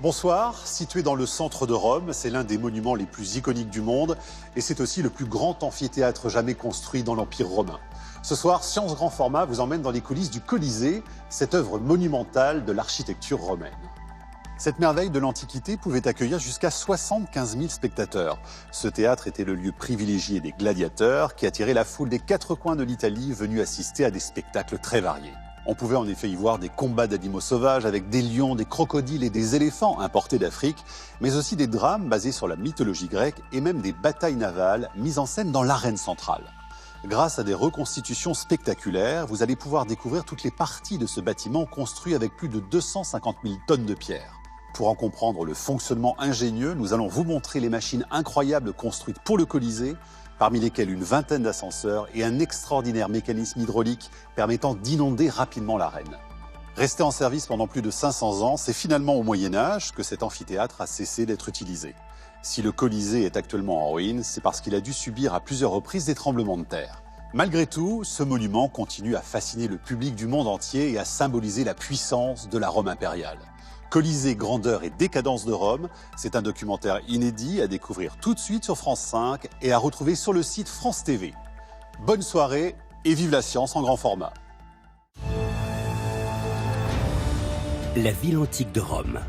Bonsoir, situé dans le centre de Rome, c'est l'un des monuments les plus iconiques du monde et c'est aussi le plus grand amphithéâtre jamais construit dans l'Empire romain. Ce soir, Science Grand Format vous emmène dans les coulisses du Colisée, cette œuvre monumentale de l'architecture romaine. Cette merveille de l'Antiquité pouvait accueillir jusqu'à 75 000 spectateurs. Ce théâtre était le lieu privilégié des gladiateurs qui attiraient la foule des quatre coins de l'Italie venus assister à des spectacles très variés. On pouvait en effet y voir des combats d'animaux sauvages avec des lions, des crocodiles et des éléphants importés d'Afrique, mais aussi des drames basés sur la mythologie grecque et même des batailles navales mises en scène dans l'arène centrale. Grâce à des reconstitutions spectaculaires, vous allez pouvoir découvrir toutes les parties de ce bâtiment construit avec plus de 250 000 tonnes de pierre. Pour en comprendre le fonctionnement ingénieux, nous allons vous montrer les machines incroyables construites pour le Colisée, parmi lesquelles une vingtaine d'ascenseurs et un extraordinaire mécanisme hydraulique permettant d'inonder rapidement l'arène. Resté en service pendant plus de 500 ans, c'est finalement au Moyen-Âge que cet amphithéâtre a cessé d'être utilisé. Si le Colisée est actuellement en ruine, c'est parce qu'il a dû subir à plusieurs reprises des tremblements de terre. Malgré tout, ce monument continue à fasciner le public du monde entier et à symboliser la puissance de la Rome impériale. Colisée, grandeur et décadence de Rome, c'est un documentaire inédit à découvrir tout de suite sur France 5 et à retrouver sur le site France TV. Bonne soirée et vive la science en grand format. La ville antique de Rome.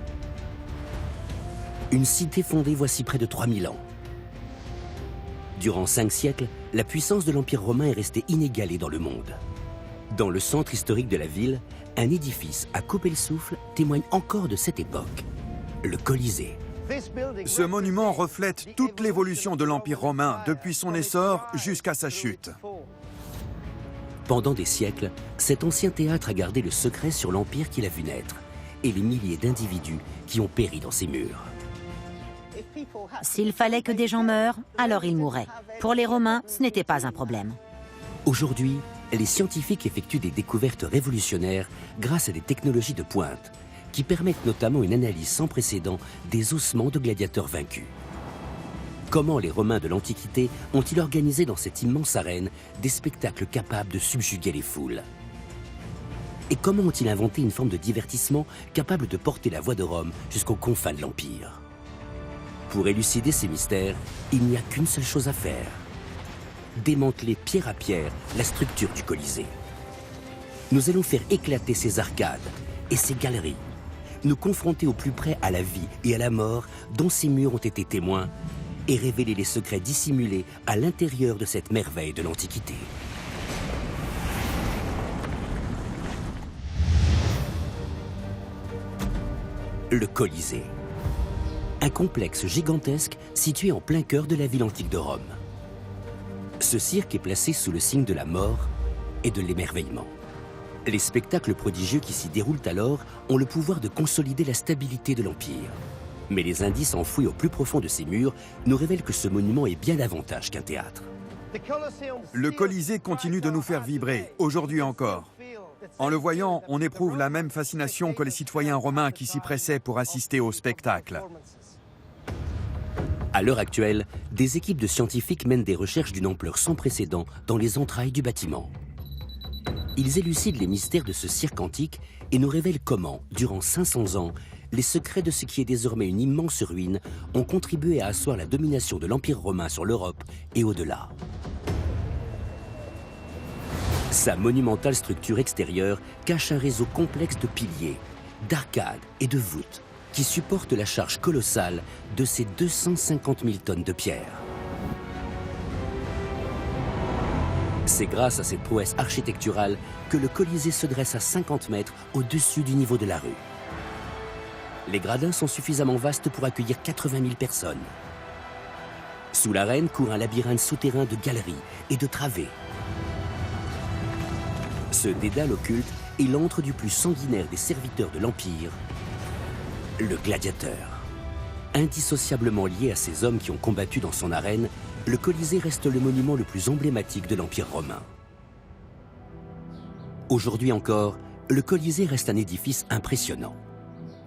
Une cité fondée voici près de 3000 ans. Durant 5 siècles, la puissance de l'Empire romain est restée inégalée dans le monde. Dans le centre historique de la ville, un édifice à couper le souffle témoigne encore de cette époque, le Colisée. Ce monument reflète toute l'évolution de l'Empire romain depuis son essor jusqu'à sa chute. Pendant des siècles, cet ancien théâtre a gardé le secret sur l'Empire qu'il a vu naître et les milliers d'individus qui ont péri dans ses murs. S'il fallait que des gens meurent, alors ils mourraient. Pour les Romains, ce n'était pas un problème. Aujourd'hui, les scientifiques effectuent des découvertes révolutionnaires grâce à des technologies de pointe qui permettent notamment une analyse sans précédent des ossements de gladiateurs vaincus. Comment les Romains de l'Antiquité ont-ils organisé dans cette immense arène des spectacles capables de subjuguer les foules? Et comment ont-ils inventé une forme de divertissement capable de porter la voix de Rome jusqu'aux confins de l'Empire? Pour élucider ces mystères, il n'y a qu'une seule chose à faire: démanteler pierre à pierre la structure du Colisée. Nous allons faire éclater ces arcades et ces galeries, nous confronter au plus près à la vie et à la mort dont ces murs ont été témoins et révéler les secrets dissimulés à l'intérieur de cette merveille de l'Antiquité. Le Colisée. Un complexe gigantesque situé en plein cœur de la ville antique de Rome. Ce cirque est placé sous le signe de la mort et de l'émerveillement. Les spectacles prodigieux qui s'y déroulent alors ont le pouvoir de consolider la stabilité de l'Empire. Mais les indices enfouis au plus profond de ces murs nous révèlent que ce monument est bien davantage qu'un théâtre. Le Colisée continue de nous faire vibrer, aujourd'hui encore. En le voyant, on éprouve la même fascination que les citoyens romains qui s'y pressaient pour assister au spectacle. À l'heure actuelle, des équipes de scientifiques mènent des recherches d'une ampleur sans précédent dans les entrailles du bâtiment. Ils élucident les mystères de ce cirque antique et nous révèlent comment, durant 500 ans, les secrets de ce qui est désormais une immense ruine ont contribué à asseoir la domination de l'Empire romain sur l'Europe et au-delà. Sa monumentale structure extérieure cache un réseau complexe de piliers, d'arcades et de voûtes qui supportent la charge colossale de ces 250 000 tonnes de pierre. C'est grâce à cette prouesse architecturale que le Colisée se dresse à 50 mètres au-dessus du niveau de la rue. Les gradins sont suffisamment vastes pour accueillir 80 000 personnes. Sous l'arène court un labyrinthe souterrain de galeries et de travées. Ce dédale occulte est l'antre du plus sanguinaire des serviteurs de l'Empire, le gladiateur. Indissociablement lié à ces hommes qui ont combattu dans son arène, le Colisée reste le monument le plus emblématique de l'Empire romain. Aujourd'hui encore, le Colisée reste un édifice impressionnant.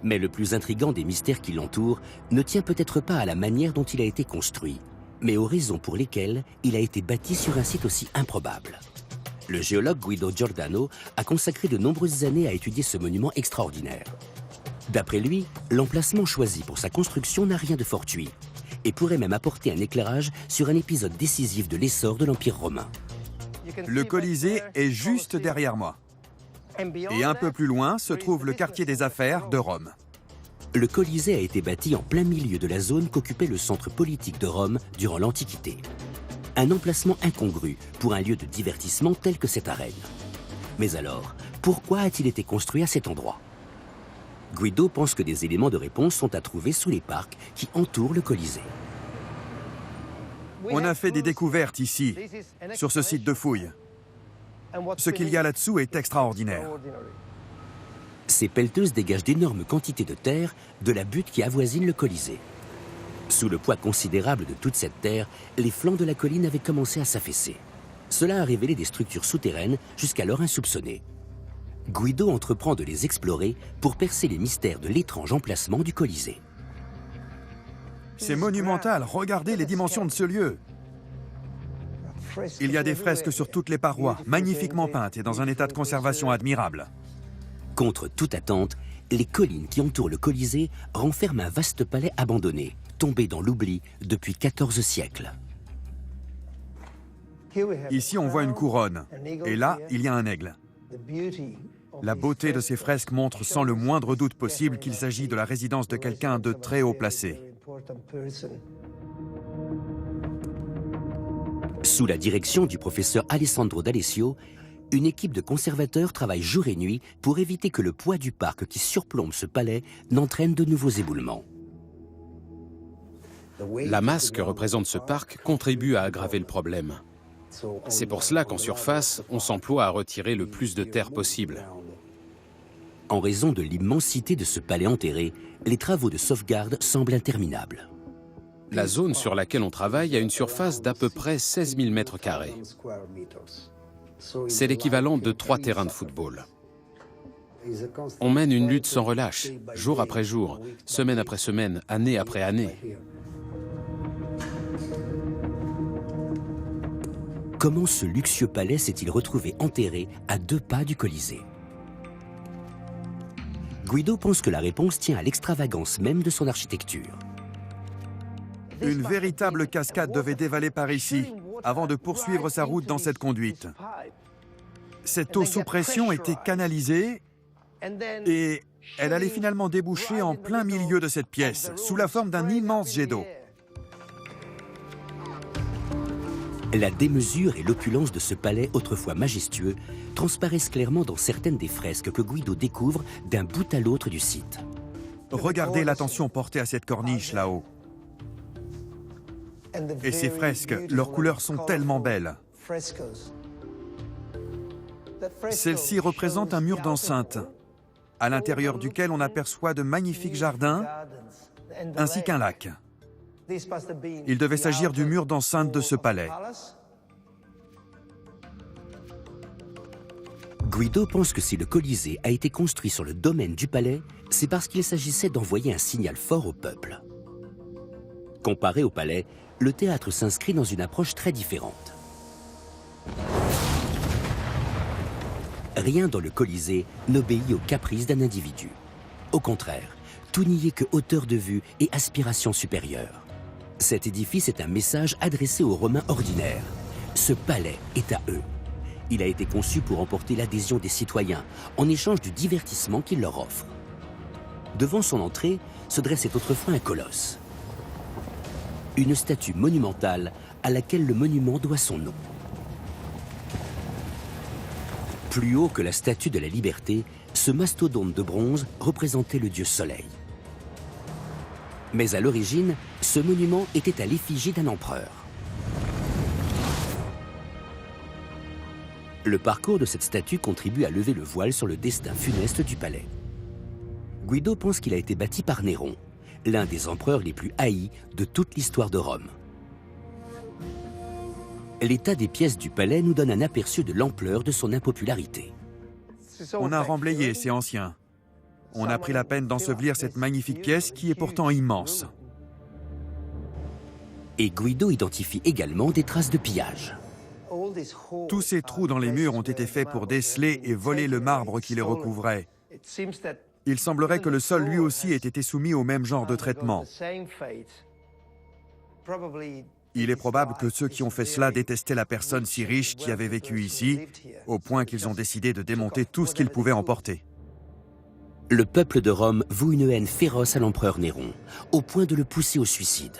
Mais le plus intrigant des mystères qui l'entourent ne tient peut-être pas à la manière dont il a été construit, mais aux raisons pour lesquelles il a été bâti sur un site aussi improbable. Le géologue Guido Giordano a consacré de nombreuses années à étudier ce monument extraordinaire. D'après lui, l'emplacement choisi pour sa construction n'a rien de fortuit et pourrait même apporter un éclairage sur un épisode décisif de l'essor de l'Empire romain. Le Colisée est juste derrière moi. Et un peu plus loin se trouve le quartier des affaires de Rome. Le Colisée a été bâti en plein milieu de la zone qu'occupait le centre politique de Rome durant l'Antiquité. Un emplacement incongru pour un lieu de divertissement tel que cette arène. Mais alors, pourquoi a-t-il été construit à cet endroit? Guido pense que des éléments de réponse sont à trouver sous les parcs qui entourent le Colisée. On a fait des découvertes ici, sur ce site de fouilles. Ce qu'il y a là-dessous est extraordinaire. Ces pelleteuses dégagent d'énormes quantités de terre de la butte qui avoisine le Colisée. Sous le poids considérable de toute cette terre, les flancs de la colline avaient commencé à s'affaisser. Cela a révélé des structures souterraines jusqu'alors insoupçonnées. Guido entreprend de les explorer pour percer les mystères de l'étrange emplacement du Colisée. C'est monumental, regardez les dimensions de ce lieu. Il y a des fresques sur toutes les parois, magnifiquement peintes et dans un état de conservation admirable. Contre toute attente, les collines qui entourent le Colisée renferment un vaste palais abandonné, tombé dans l'oubli depuis 14 siècles. Ici, on voit une couronne, et là, il y a un aigle. La beauté de ces fresques montre sans le moindre doute possible qu'il s'agit de la résidence de quelqu'un de très haut placé. Sous la direction du professeur Alessandro D'Alessio, une équipe de conservateurs travaille jour et nuit pour éviter que le poids du parc qui surplombe ce palais n'entraîne de nouveaux éboulements. La masse que représente ce parc contribue à aggraver le problème. C'est pour cela qu'en surface, on s'emploie à retirer le plus de terre possible. En raison de l'immensité de ce palais enterré, les travaux de sauvegarde semblent interminables. La zone sur laquelle on travaille a une surface d'à peu près 16 000 mètres carrés. C'est l'équivalent de 3 terrains de football. On mène une lutte sans relâche, jour après jour, semaine après semaine, année après année. Comment ce luxueux palais s'est-il retrouvé enterré à 2 pas du Colisée? Guido pense que la réponse tient à l'extravagance même de son architecture. Une véritable cascade devait dévaler par ici, avant de poursuivre sa route dans cette conduite. Cette eau sous pression était canalisée et elle allait finalement déboucher en plein milieu de cette pièce, sous la forme d'un immense jet d'eau. La démesure et l'opulence de ce palais autrefois majestueux transparaissent clairement dans certaines des fresques que Guido découvre d'un bout à l'autre du site. Regardez l'attention portée à cette corniche là-haut. Et ces fresques, leurs couleurs sont tellement belles. Celle-ci représente un mur d'enceinte, à l'intérieur duquel on aperçoit de magnifiques jardins, ainsi qu'un lac. Il devait s'agir du mur d'enceinte de ce palais. Guido pense que si le Colisée a été construit sur le domaine du palais, c'est parce qu'il s'agissait d'envoyer un signal fort au peuple. Comparé au palais, le théâtre s'inscrit dans une approche très différente. Rien dans le Colisée n'obéit aux caprices d'un individu. Au contraire, tout n'y est que hauteur de vue et aspiration supérieure. Cet édifice est un message adressé aux Romains ordinaires. Ce palais est à eux. Il a été conçu pour emporter l'adhésion des citoyens en échange du divertissement qu'il leur offre. Devant son entrée se dressait autrefois un colosse. Une statue monumentale à laquelle le monument doit son nom. Plus haut que la statue de la Liberté, ce mastodonte de bronze représentait le dieu Soleil. Mais à l'origine, ce monument était à l'effigie d'un empereur. Le parcours de cette statue contribue à lever le voile sur le destin funeste du palais. Guido pense qu'il a été bâti par Néron, l'un des empereurs les plus haïs de toute l'histoire de Rome. L'état des pièces du palais nous donne un aperçu de l'ampleur de son impopularité. On a remblayé, c'est ancien. On a pris la peine d'ensevelir cette magnifique pièce qui est pourtant immense. Et Guido identifie également des traces de pillage. Tous ces trous dans les murs ont été faits pour déceler et voler le marbre qui les recouvrait. Il semblerait que le sol lui aussi ait été soumis au même genre de traitement. Il est probable que ceux qui ont fait cela détestaient la personne si riche qui avait vécu ici, au point qu'ils ont décidé de démonter tout ce qu'ils pouvaient emporter. Le peuple de Rome voue une haine féroce à l'empereur Néron, au point de le pousser au suicide.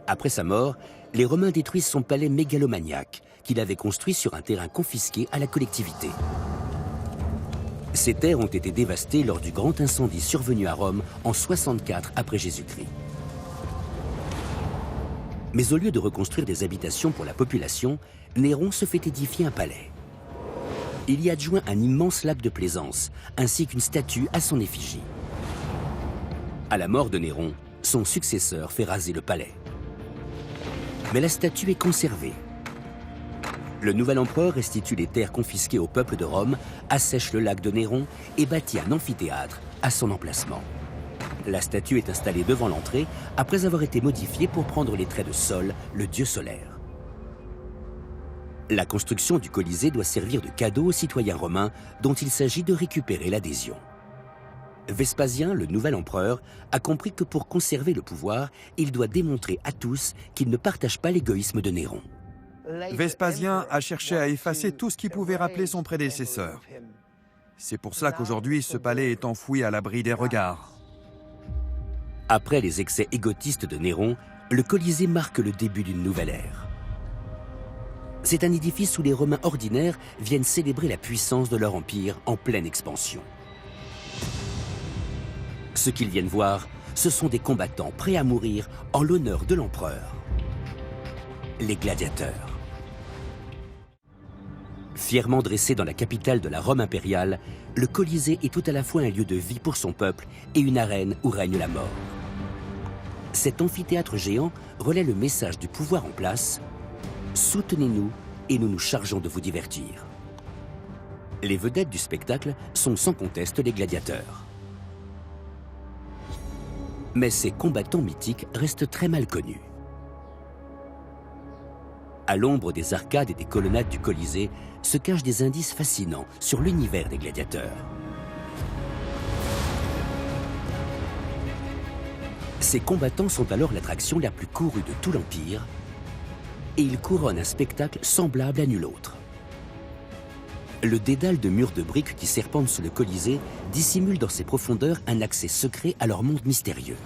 Après sa mort, les Romains détruisent son palais mégalomaniaque, qu'il avait construit sur un terrain confisqué à la collectivité. Ces terres ont été dévastées lors du grand incendie survenu à Rome en 64 après Jésus-Christ. Mais au lieu de reconstruire des habitations pour la population, Néron se fait édifier un palais. Il y adjoint un immense lac de plaisance, ainsi qu'une statue à son effigie. À la mort de Néron, son successeur fait raser le palais. Mais la statue est conservée. Le nouvel empereur restitue les terres confisquées au peuple de Rome, assèche le lac de Néron et bâtit un amphithéâtre à son emplacement. La statue est installée devant l'entrée après avoir été modifiée pour prendre les traits de Sol, le dieu solaire. La construction du Colisée doit servir de cadeau aux citoyens romains dont il s'agit de récupérer l'adhésion. Vespasien, le nouvel empereur, a compris que pour conserver le pouvoir, il doit démontrer à tous qu'il ne partage pas l'égoïsme de Néron. Vespasien a cherché à effacer tout ce qui pouvait rappeler son prédécesseur. C'est pour cela qu'aujourd'hui, ce palais est enfoui à l'abri des regards. Après les excès égotistes de Néron, le Colisée marque le début d'une nouvelle ère. C'est un édifice où les Romains ordinaires viennent célébrer la puissance de leur empire en pleine expansion. Ce qu'ils viennent voir, ce sont des combattants prêts à mourir en l'honneur de l'empereur. Les gladiateurs. Fièrement dressé dans la capitale de la Rome impériale, le Colisée est tout à la fois un lieu de vie pour son peuple et une arène où règne la mort. Cet amphithéâtre géant relaie le message du pouvoir en place. Soutenez-nous et nous nous chargeons de vous divertir. Les vedettes du spectacle sont sans conteste les gladiateurs. Mais ces combattants mythiques restent très mal connus. À l'ombre des arcades et des colonnades du Colisée se cachent des indices fascinants sur l'univers des gladiateurs. Ces combattants sont alors l'attraction la plus courue de tout l'Empire et ils couronnent un spectacle semblable à nul autre. Le dédale de murs de briques qui serpente sous le Colisée dissimule dans ses profondeurs un accès secret à leur monde mystérieux.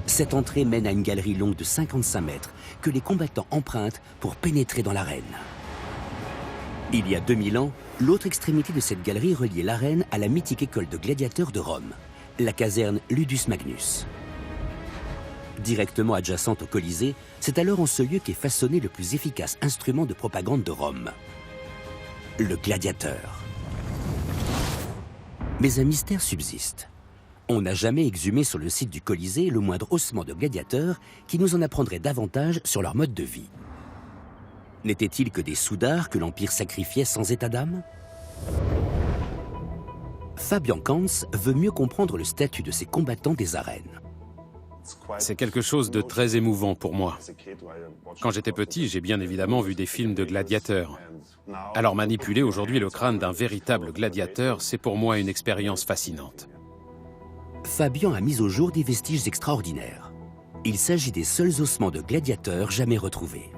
Cette entrée mène à une galerie longue de 55 mètres que les combattants empruntent pour pénétrer dans l'arène. Il y a 2000 ans, l'autre extrémité de cette galerie reliait l'arène à la mythique école de gladiateurs de Rome, la caserne Ludus Magnus. Directement adjacente au Colisée, c'est alors en ce lieu qu'est façonné le plus efficace instrument de propagande de Rome, le gladiateur. Mais un mystère subsiste. On n'a jamais exhumé sur le site du Colisée le moindre ossement de gladiateurs qui nous en apprendrait davantage sur leur mode de vie. N'était-il que des soudards que l'Empire sacrifiait sans état d'âme? Fabian Kantz veut mieux comprendre le statut de ces combattants des arènes. C'est quelque chose de très émouvant pour moi. Quand j'étais petit, j'ai bien évidemment vu des films de gladiateurs. Alors manipuler aujourd'hui le crâne d'un véritable gladiateur, c'est pour moi une expérience fascinante. Fabian a mis au jour des vestiges extraordinaires. Il s'agit des seuls ossements de gladiateurs jamais retrouvés.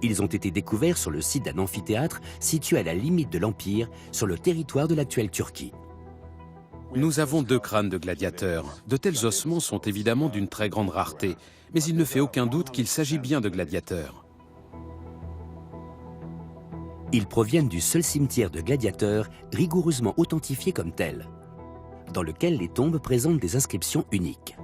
Ils ont été découverts sur le site d'un amphithéâtre situé à la limite de l'Empire, sur le territoire de l'actuelle Turquie. Nous avons 2 crânes de gladiateurs. De tels ossements sont évidemment d'une très grande rareté, mais il ne fait aucun doute qu'il s'agit bien de gladiateurs. Ils proviennent du seul cimetière de gladiateurs rigoureusement authentifié comme tel, dans lequel les tombes présentent des inscriptions uniques.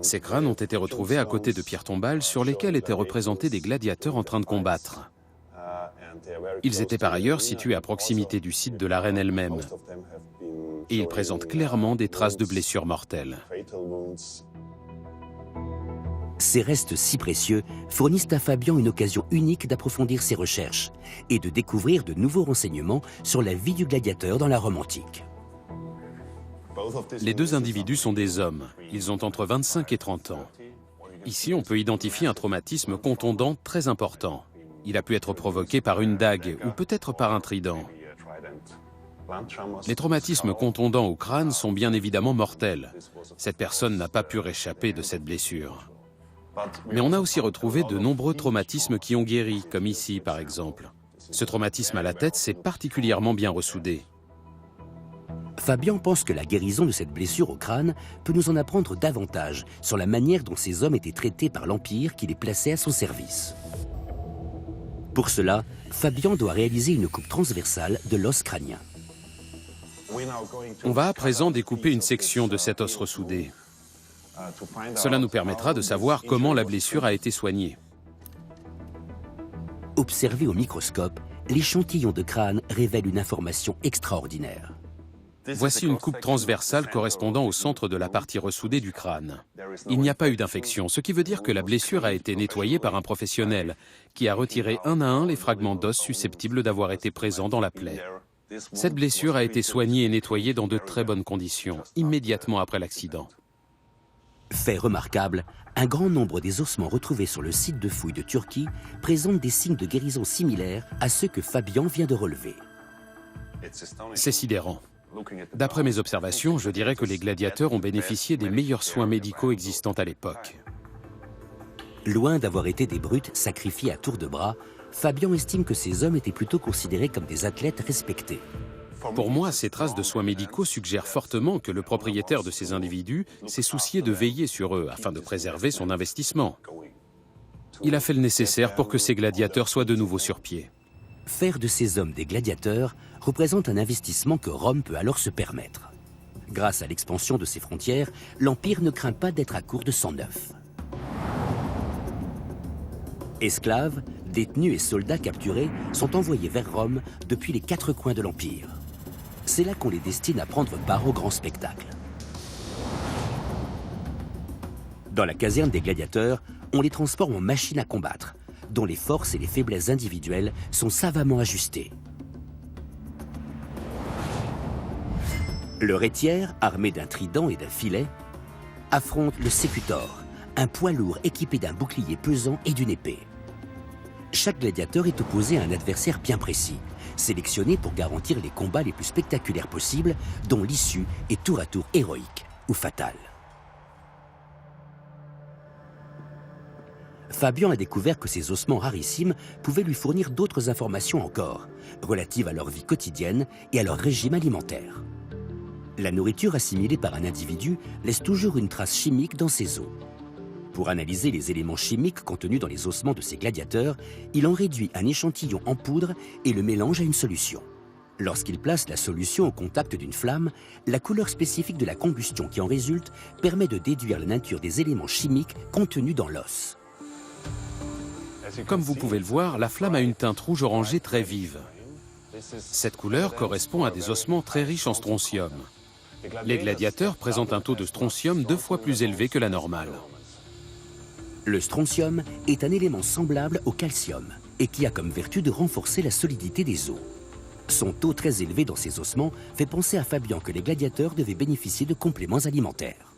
Ces crânes ont été retrouvés à côté de pierres tombales sur lesquelles étaient représentés des gladiateurs en train de combattre. Ils étaient par ailleurs situés à proximité du site de l'arène elle-même. Et ils présentent clairement des traces de blessures mortelles. Ces restes si précieux fournissent à Fabian une occasion unique d'approfondir ses recherches et de découvrir de nouveaux renseignements sur la vie du gladiateur dans la Rome antique. Les 2 individus sont des hommes. Ils ont entre 25 et 30 ans. Ici, on peut identifier un traumatisme contondant très important. Il a pu être provoqué par une dague ou peut-être par un trident. Les traumatismes contondants au crâne sont bien évidemment mortels. Cette personne n'a pas pu réchapper de cette blessure. Mais on a aussi retrouvé de nombreux traumatismes qui ont guéri, comme ici par exemple. Ce traumatisme à la tête s'est particulièrement bien ressoudé. Fabian pense que la guérison de cette blessure au crâne peut nous en apprendre davantage sur la manière dont ces hommes étaient traités par l'Empire qui les plaçait à son service. Pour cela, Fabian doit réaliser une coupe transversale de l'os crânien. On va à présent découper une section de cet os ressoudé. Cela nous permettra de savoir comment la blessure a été soignée. Observé au microscope, l'échantillon de crâne révèle une information extraordinaire. Voici une coupe transversale correspondant au centre de la partie ressoudée du crâne. Il n'y a pas eu d'infection, ce qui veut dire que la blessure a été nettoyée par un professionnel qui a retiré un à un les fragments d'os susceptibles d'avoir été présents dans la plaie. Cette blessure a été soignée et nettoyée dans de très bonnes conditions, immédiatement après l'accident. Fait remarquable, un grand nombre des ossements retrouvés sur le site de fouilles de Turquie présentent des signes de guérison similaires à ceux que Fabian vient de relever. C'est sidérant. D'après mes observations, je dirais que les gladiateurs ont bénéficié des meilleurs soins médicaux existants à l'époque. Loin d'avoir été des brutes sacrifiés à tour de bras, Fabian estime que ces hommes étaient plutôt considérés comme des athlètes respectés. Pour moi, ces traces de soins médicaux suggèrent fortement que le propriétaire de ces individus s'est soucié de veiller sur eux afin de préserver son investissement. Il a fait le nécessaire pour que ces gladiateurs soient de nouveau sur pied. Faire de ces hommes des gladiateurs représente un investissement que Rome peut alors se permettre. Grâce à l'expansion de ses frontières, l'Empire ne craint pas d'être à court de sang neuf. Esclaves, détenus et soldats capturés sont envoyés vers Rome depuis les quatre coins de l'Empire. C'est là qu'on les destine à prendre part au grand spectacle. Dans la caserne des gladiateurs, on les transforme en machines à combattre, dont les forces et les faiblesses individuelles sont savamment ajustées. Le rétiaire, armé d'un trident et d'un filet, affronte le sécutor, un poids lourd équipé d'un bouclier pesant et d'une épée. Chaque gladiateur est opposé à un adversaire bien précis, sélectionné pour garantir les combats les plus spectaculaires possibles, dont l'issue est tour à tour héroïque ou fatale. Fabian a découvert que ces ossements rarissimes pouvaient lui fournir d'autres informations encore, relatives à leur vie quotidienne et à leur régime alimentaire. La nourriture assimilée par un individu laisse toujours une trace chimique dans ses os. Pour analyser les éléments chimiques contenus dans les ossements de ces gladiateurs, il en réduit un échantillon en poudre et le mélange à une solution. Lorsqu'il place la solution au contact d'une flamme, la couleur spécifique de la combustion qui en résulte permet de déduire la nature des éléments chimiques contenus dans l'os. Comme vous pouvez le voir, la flamme a une teinte rouge-orangée très vive. Cette couleur correspond à des ossements très riches en strontium. Les gladiateurs présentent un taux de strontium 2 fois plus élevé que la normale. Le strontium est un élément semblable au calcium et qui a comme vertu de renforcer la solidité des os. Son taux très élevé dans ces ossements fait penser à Fabian que les gladiateurs devaient bénéficier de compléments alimentaires.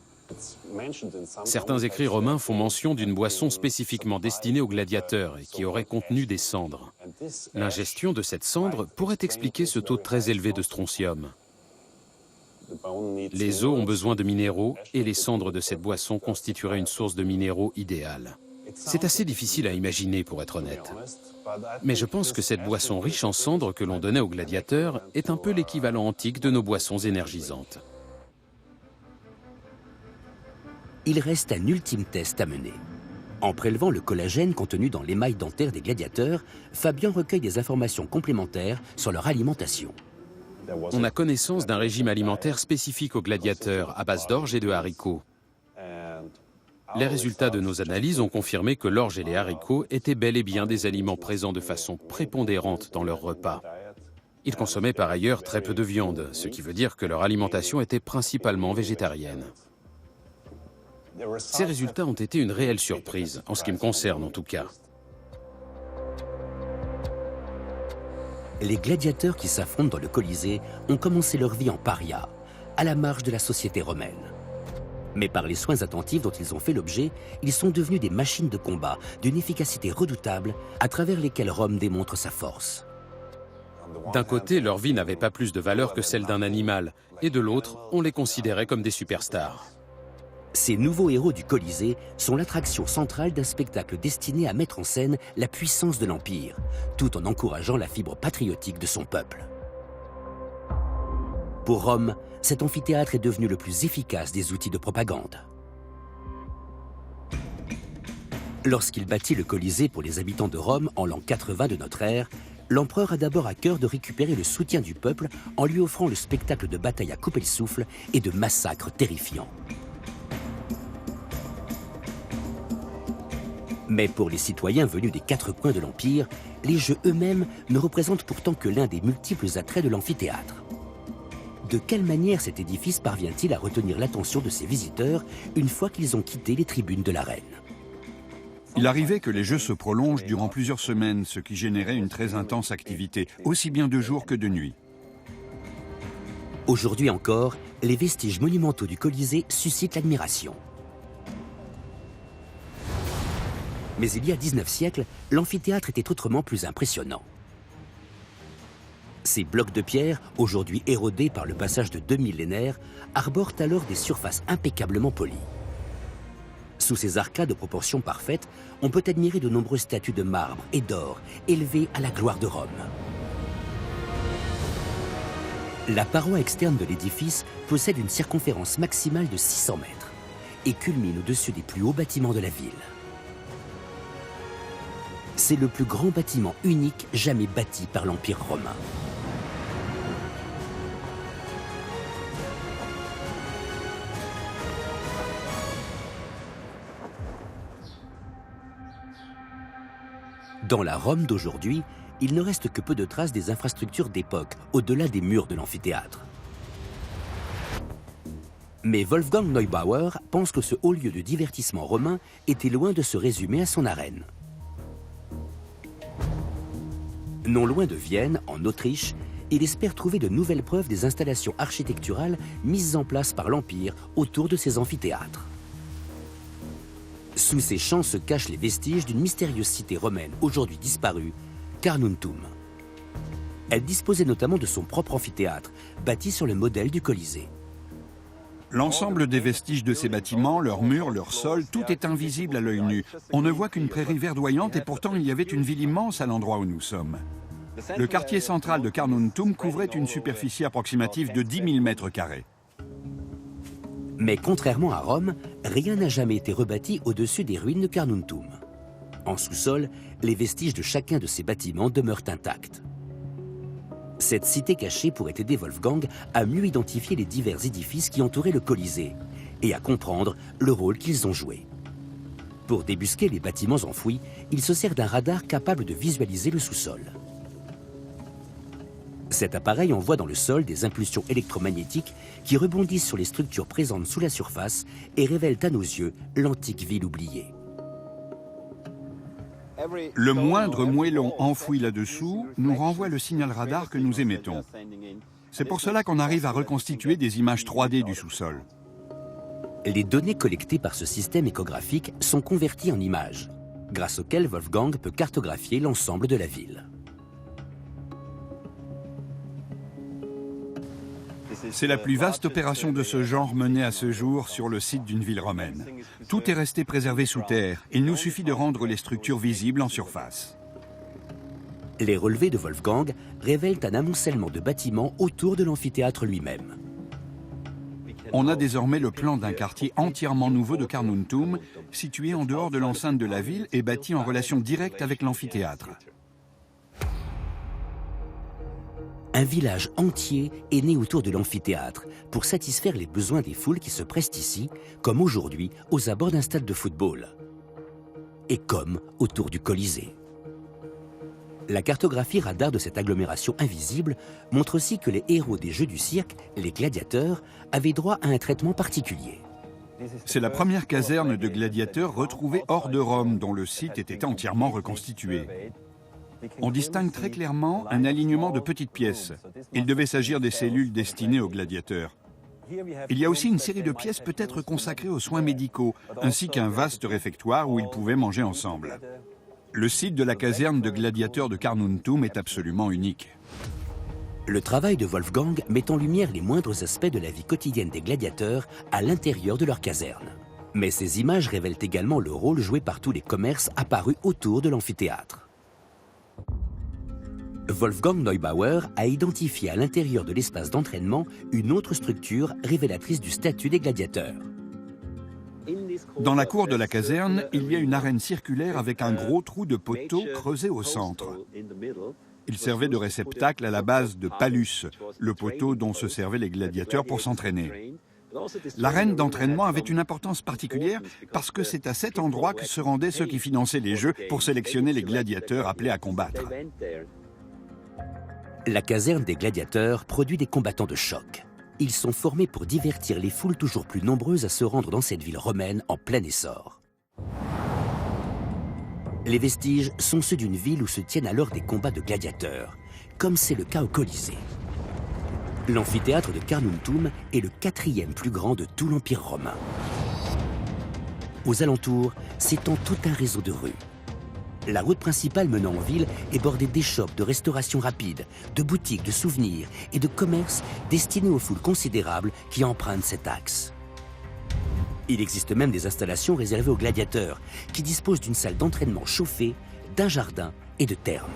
Certains écrits romains font mention d'une boisson spécifiquement destinée aux gladiateurs et qui aurait contenu des cendres. L'ingestion de cette cendre pourrait expliquer ce taux très élevé de strontium. Les os ont besoin de minéraux et les cendres de cette boisson constitueraient une source de minéraux idéale. C'est assez difficile à imaginer pour être honnête. Mais je pense que cette boisson riche en cendres que l'on donnait aux gladiateurs est un peu l'équivalent antique de nos boissons énergisantes. Il reste un ultime test à mener. En prélevant le collagène contenu dans l'émail dentaire des gladiateurs, Fabian recueille des informations complémentaires sur leur alimentation. On a connaissance d'un régime alimentaire spécifique aux gladiateurs à base d'orge et de haricots. Les résultats de nos analyses ont confirmé que l'orge et les haricots étaient bel et bien des aliments présents de façon prépondérante dans leurs repas. Ils consommaient par ailleurs très peu de viande, ce qui veut dire que leur alimentation était principalement végétarienne. Ces résultats ont été une réelle surprise, en ce qui me concerne en tout cas. Les gladiateurs qui s'affrontent dans le Colisée ont commencé leur vie en paria, à la marge de la société romaine. Mais par les soins attentifs dont ils ont fait l'objet, ils sont devenus des machines de combat d'une efficacité redoutable à travers lesquelles Rome démontre sa force. D'un côté, leur vie n'avait pas plus de valeur que celle d'un animal, et de l'autre, on les considérait comme des superstars. Ces nouveaux héros du Colisée sont l'attraction centrale d'un spectacle destiné à mettre en scène la puissance de l'Empire, tout en encourageant la fibre patriotique de son peuple. Pour Rome, cet amphithéâtre est devenu le plus efficace des outils de propagande. Lorsqu'il bâtit le Colisée pour les habitants de Rome en l'an 80 de notre ère, l'empereur a d'abord à cœur de récupérer le soutien du peuple en lui offrant le spectacle de batailles à couper le souffle et de massacres terrifiants. Mais pour les citoyens venus des quatre coins de l'Empire, les jeux eux-mêmes ne représentent pourtant que l'un des multiples attraits de l'amphithéâtre. De quelle manière cet édifice parvient-il à retenir l'attention de ses visiteurs une fois qu'ils ont quitté les tribunes de l'arène? Il arrivait que les Jeux se prolongent durant plusieurs semaines, ce qui générait une très intense activité, aussi bien de jour que de nuit. Aujourd'hui encore, les vestiges monumentaux du Colisée suscitent l'admiration. Mais il y a 19 siècles, l'amphithéâtre était autrement plus impressionnant. Ces blocs de pierre, aujourd'hui érodés par le passage de 2 millénaires, arborent alors des surfaces impeccablement polies. Sous ces arcades de proportions parfaites, on peut admirer de nombreuses statues de marbre et d'or, élevées à la gloire de Rome. La paroi externe de l'édifice possède une circonférence maximale de 600 mètres et culmine au-dessus des plus hauts bâtiments de la ville. C'est le plus grand bâtiment unique jamais bâti par l'Empire romain. Dans la Rome d'aujourd'hui, il ne reste que peu de traces des infrastructures d'époque au-delà des murs de l'amphithéâtre. Mais Wolfgang Neubauer pense que ce haut lieu de divertissement romain était loin de se résumer à son arène. Non loin de Vienne, en Autriche, il espère trouver de nouvelles preuves des installations architecturales mises en place par l'Empire autour de ces amphithéâtres. Sous ces champs se cachent les vestiges d'une mystérieuse cité romaine aujourd'hui disparue, Carnuntum. Elle disposait notamment de son propre amphithéâtre, bâti sur le modèle du Colisée. L'ensemble des vestiges de ces bâtiments, leurs murs, leurs sols, tout est invisible à l'œil nu. On ne voit qu'une prairie verdoyante et pourtant il y avait une ville immense à l'endroit où nous sommes. Le quartier central de Carnuntum couvrait une superficie approximative de 10 000 mètres carrés. Mais contrairement à Rome, rien n'a jamais été rebâti au-dessus des ruines de Carnuntum. En sous-sol, les vestiges de chacun de ces bâtiments demeurent intacts. Cette cité cachée pourrait aider Wolfgang à mieux identifier les divers édifices qui entouraient le Colisée et à comprendre le rôle qu'ils ont joué. Pour débusquer les bâtiments enfouis, il se sert d'un radar capable de visualiser le sous-sol. Cet appareil envoie dans le sol des impulsions électromagnétiques qui rebondissent sur les structures présentes sous la surface et révèlent à nos yeux l'antique ville oubliée. Le moindre moellon enfoui là-dessous nous renvoie le signal radar que nous émettons. C'est pour cela qu'on arrive à reconstituer des images 3D du sous-sol. Les données collectées par ce système échographique sont converties en images, grâce auxquelles Wolfgang peut cartographier l'ensemble de la ville. C'est la plus vaste opération de ce genre menée à ce jour sur le site d'une ville romaine. Tout est resté préservé sous terre. Il nous suffit de rendre les structures visibles en surface. Les relevés de Wolfgang révèlent un amoncellement de bâtiments autour de l'amphithéâtre lui-même. On a désormais le plan d'un quartier entièrement nouveau de Carnuntum, situé en dehors de l'enceinte de la ville et bâti en relation directe avec l'amphithéâtre. Un village entier est né autour de l'amphithéâtre pour satisfaire les besoins des foules qui se pressent ici, comme aujourd'hui aux abords d'un stade de football. Et comme autour du Colisée. La cartographie radar de cette agglomération invisible montre aussi que les héros des jeux du cirque, les gladiateurs, avaient droit à un traitement particulier. C'est la première caserne de gladiateurs retrouvée hors de Rome, dont le site était entièrement reconstitué. On distingue très clairement un alignement de petites pièces. Il devait s'agir des cellules destinées aux gladiateurs. Il y a aussi une série de pièces peut-être consacrées aux soins médicaux, ainsi qu'un vaste réfectoire où ils pouvaient manger ensemble. Le site de la caserne de gladiateurs de Carnuntum est absolument unique. Le travail de Wolfgang met en lumière les moindres aspects de la vie quotidienne des gladiateurs à l'intérieur de leur caserne. Mais ces images révèlent également le rôle joué par tous les commerces apparus autour de l'amphithéâtre. Wolfgang Neubauer a identifié à l'intérieur de l'espace d'entraînement une autre structure révélatrice du statut des gladiateurs. Dans la cour de la caserne, il y a une arène circulaire avec un gros trou de poteaux creusé au centre. Il servait de réceptacle à la base de palus, le poteau dont se servaient les gladiateurs pour s'entraîner. L'arène d'entraînement avait une importance particulière parce que c'est à cet endroit que se rendaient ceux qui finançaient les jeux pour sélectionner les gladiateurs appelés à combattre. La caserne des gladiateurs produit des combattants de choc. Ils sont formés pour divertir les foules toujours plus nombreuses à se rendre dans cette ville romaine en plein essor. Les vestiges sont ceux d'une ville où se tiennent alors des combats de gladiateurs, comme c'est le cas au Colisée. L'amphithéâtre de Carnuntum est le 4e plus grand de tout l'Empire romain. Aux alentours s'étend tout un réseau de rues. La route principale menant en ville est bordée d'échoppes de restauration rapide, de boutiques de souvenirs et de commerces destinés aux foules considérables qui empruntent cet axe. Il existe même des installations réservées aux gladiateurs qui disposent d'une salle d'entraînement chauffée, d'un jardin et de thermes.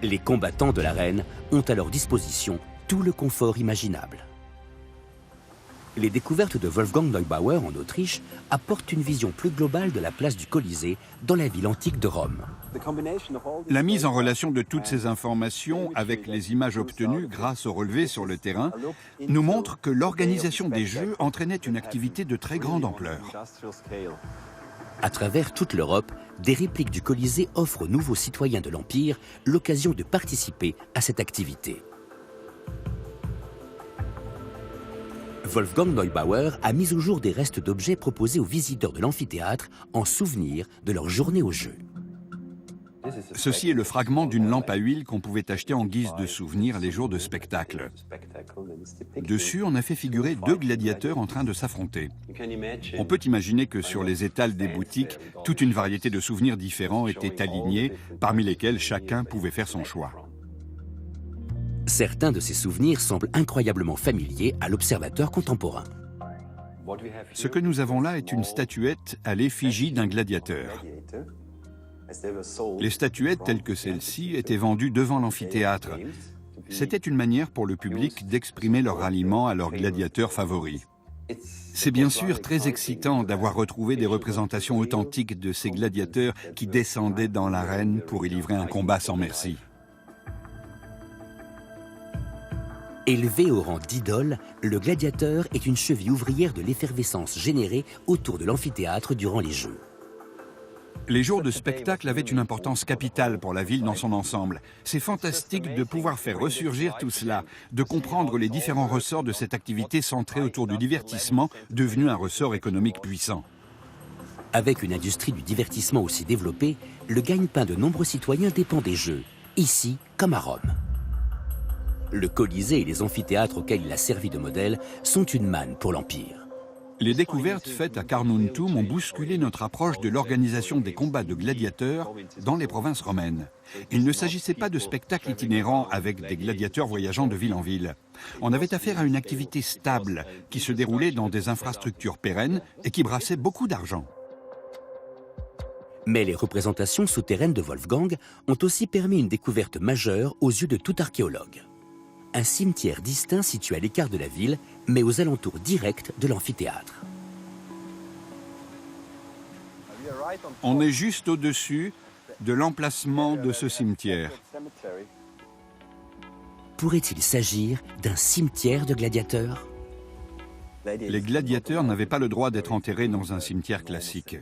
Les combattants de l'arène ont à leur disposition tout le confort imaginable. Les découvertes de Wolfgang Neubauer en Autriche apportent une vision plus globale de la place du Colisée dans la ville antique de Rome. La mise en relation de toutes ces informations avec les images obtenues grâce aux relevés sur le terrain nous montre que l'organisation des Jeux entraînait une activité de très grande ampleur. À travers toute l'Europe, des répliques du Colisée offrent aux nouveaux citoyens de l'Empire l'occasion de participer à cette activité. Wolfgang Neubauer a mis au jour des restes d'objets proposés aux visiteurs de l'amphithéâtre en souvenir de leur journée au jeu. Ceci est le fragment d'une lampe à huile qu'on pouvait acheter en guise de souvenir les jours de spectacle. Dessus, on a fait figurer 2 gladiateurs en train de s'affronter. On peut imaginer que sur les étals des boutiques, toute une variété de souvenirs différents étaient alignés, parmi lesquels chacun pouvait faire son choix. Certains de ces souvenirs semblent incroyablement familiers à l'observateur contemporain. Ce que nous avons là est une statuette à l'effigie d'un gladiateur. Les statuettes telles que celle-ci étaient vendues devant l'amphithéâtre. C'était une manière pour le public d'exprimer leur ralliement à leur gladiateur favori. C'est bien sûr très excitant d'avoir retrouvé des représentations authentiques de ces gladiateurs qui descendaient dans l'arène pour y livrer un combat sans merci. Élevé au rang d'idole, le gladiateur est une cheville ouvrière de l'effervescence générée autour de l'amphithéâtre durant les Jeux. Les jours de spectacle avaient une importance capitale pour la ville dans son ensemble. C'est fantastique de pouvoir faire ressurgir tout cela, de comprendre les différents ressorts de cette activité centrée autour du divertissement, devenu un ressort économique puissant. Avec une industrie du divertissement aussi développée, le gagne-pain de nombreux citoyens dépend des Jeux, ici comme à Rome. Le Colisée et les amphithéâtres auxquels il a servi de modèle sont une manne pour l'Empire. Les découvertes faites à Carnuntum ont bousculé notre approche de l'organisation des combats de gladiateurs dans les provinces romaines. Il ne s'agissait pas de spectacles itinérants avec des gladiateurs voyageant de ville en ville. On avait affaire à une activité stable qui se déroulait dans des infrastructures pérennes et qui brassait beaucoup d'argent. Mais les représentations souterraines de Wolfgang ont aussi permis une découverte majeure aux yeux de tout archéologue. Un cimetière distinct situé à l'écart de la ville, mais aux alentours directs de l'amphithéâtre. On est juste au-dessus de l'emplacement de ce cimetière. Pourrait-il s'agir d'un cimetière de gladiateurs? Les gladiateurs n'avaient pas le droit d'être enterrés dans un cimetière classique.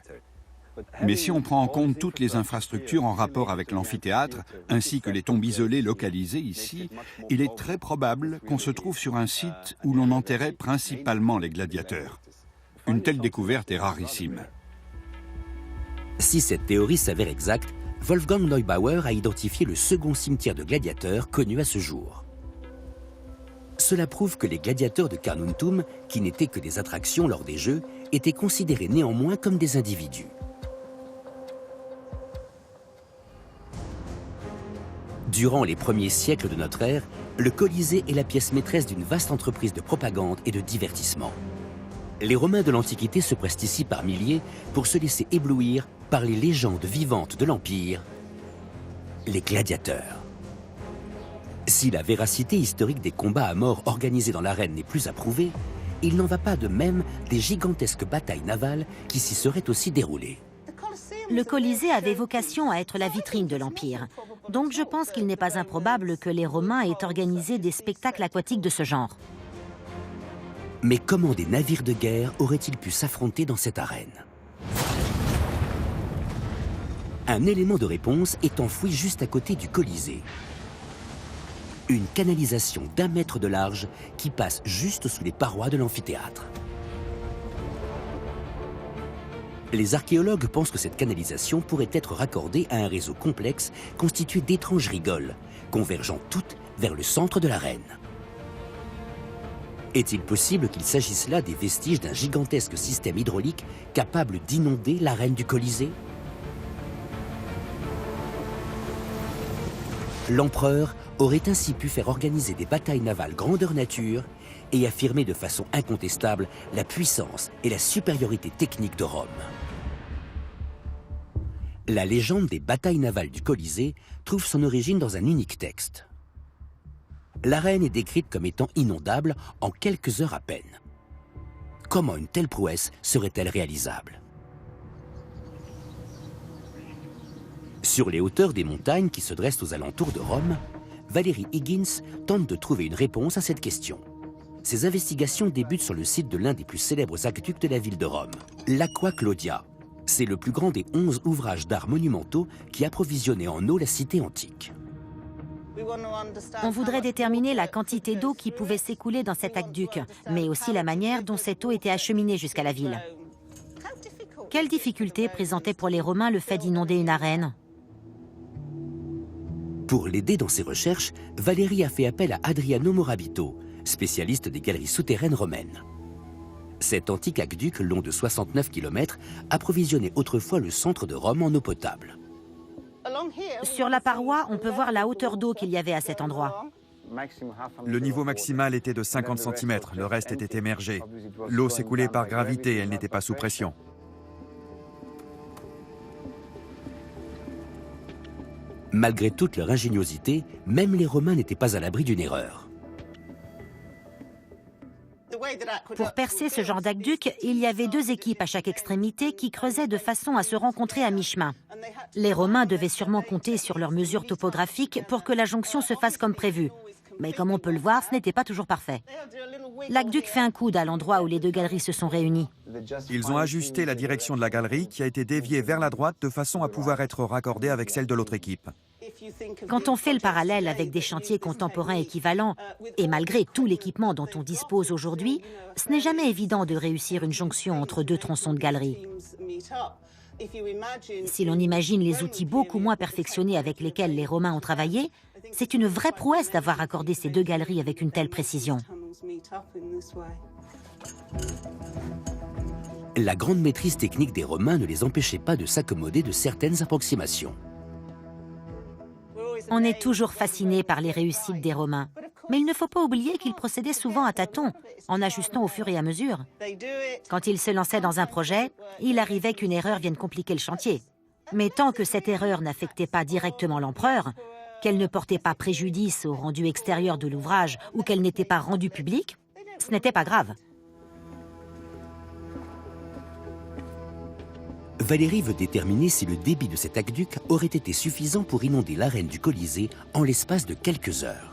Mais si on prend en compte toutes les infrastructures en rapport avec l'amphithéâtre, ainsi que les tombes isolées localisées ici, il est très probable qu'on se trouve sur un site où l'on enterrait principalement les gladiateurs. Une telle découverte est rarissime. Si cette théorie s'avère exacte, Wolfgang Neubauer a identifié le second cimetière de gladiateurs connu à ce jour. Cela prouve que les gladiateurs de Carnuntum, qui n'étaient que des attractions lors des Jeux, étaient considérés néanmoins comme des individus. Durant les premiers siècles de notre ère, le Colisée est la pièce maîtresse d'une vaste entreprise de propagande et de divertissement. Les Romains de l'Antiquité se pressent ici par milliers pour se laisser éblouir par les légendes vivantes de l'Empire, les gladiateurs. Si la véracité historique des combats à mort organisés dans l'arène n'est plus approuvée, il n'en va pas de même des gigantesques batailles navales qui s'y seraient aussi déroulées. Le Colisée avait vocation à être la vitrine de l'Empire. Donc je pense qu'il n'est pas improbable que les Romains aient organisé des spectacles aquatiques de ce genre. Mais comment des navires de guerre auraient-ils pu s'affronter dans cette arène? Un élément de réponse est enfoui juste à côté du Colisée. Une canalisation d'1 mètre de large qui passe juste sous les parois de l'amphithéâtre. Les archéologues pensent que cette canalisation pourrait être raccordée à un réseau complexe constitué d'étranges rigoles, convergeant toutes vers le centre de l'arène. Est-il possible qu'il s'agisse là des vestiges d'un gigantesque système hydraulique capable d'inonder l'arène du Colisée? L'empereur aurait ainsi pu faire organiser des batailles navales grandeur nature et affirmer de façon incontestable la puissance et la supériorité technique de Rome. La légende des batailles navales du Colisée trouve son origine dans un unique texte. L'arène est décrite comme étant inondable en quelques heures à peine. Comment une telle prouesse serait-elle réalisable? Sur les hauteurs des montagnes qui se dressent aux alentours de Rome, Valérie Higgins tente de trouver une réponse à cette question. Ses investigations débutent sur le site de l'un des plus célèbres aqueducs de la ville de Rome, l'Aqua Claudia. C'est le plus grand des 11 ouvrages d'art monumentaux qui approvisionnaient en eau la cité antique. On voudrait déterminer la quantité d'eau qui pouvait s'écouler dans cet aqueduc, mais aussi la manière dont cette eau était acheminée jusqu'à la ville. Quelle difficulté présentait pour les Romains le fait d'inonder une arène? Pour l'aider dans ses recherches, Valérie a fait appel à Adriano Morabito, spécialiste des galeries souterraines romaines. Cet antique aqueduc, long de 69 km, approvisionnait autrefois le centre de Rome en eau potable. Sur la paroi, on peut voir la hauteur d'eau qu'il y avait à cet endroit. Le niveau maximal était de 50 cm, le reste était émergé. L'eau s'écoulait par gravité, elle n'était pas sous pression. Malgré toute leur ingéniosité, même les Romains n'étaient pas à l'abri d'une erreur. Pour percer ce genre d'aqueduc, il y avait 2 équipes à chaque extrémité qui creusaient de façon à se rencontrer à mi-chemin. Les Romains devaient sûrement compter sur leurs mesures topographiques pour que la jonction se fasse comme prévu. Mais comme on peut le voir, ce n'était pas toujours parfait. L'aqueduc fait un coude à l'endroit où les 2 galeries se sont réunies. Ils ont ajusté la direction de la galerie qui a été déviée vers la droite de façon à pouvoir être raccordée avec celle de l'autre équipe. Quand on fait le parallèle avec des chantiers contemporains équivalents, et malgré tout l'équipement dont on dispose aujourd'hui, ce n'est jamais évident de réussir une jonction entre 2 tronçons de galerie. Si l'on imagine les outils beaucoup moins perfectionnés avec lesquels les Romains ont travaillé, c'est une vraie prouesse d'avoir accordé ces 2 galeries avec une telle précision. La grande maîtrise technique des Romains ne les empêchait pas de s'accommoder de certaines approximations. On est toujours fasciné par les réussites des Romains. Mais il ne faut pas oublier qu'ils procédaient souvent à tâtons, en ajustant au fur et à mesure. Quand ils se lançaient dans un projet, il arrivait qu'une erreur vienne compliquer le chantier. Mais tant que cette erreur n'affectait pas directement l'empereur, qu'elle ne portait pas préjudice au rendu extérieur de l'ouvrage ou qu'elle n'était pas rendue publique, ce n'était pas grave. Valérie veut déterminer si le débit de cet aqueduc aurait été suffisant pour inonder l'arène du Colisée en l'espace de quelques heures.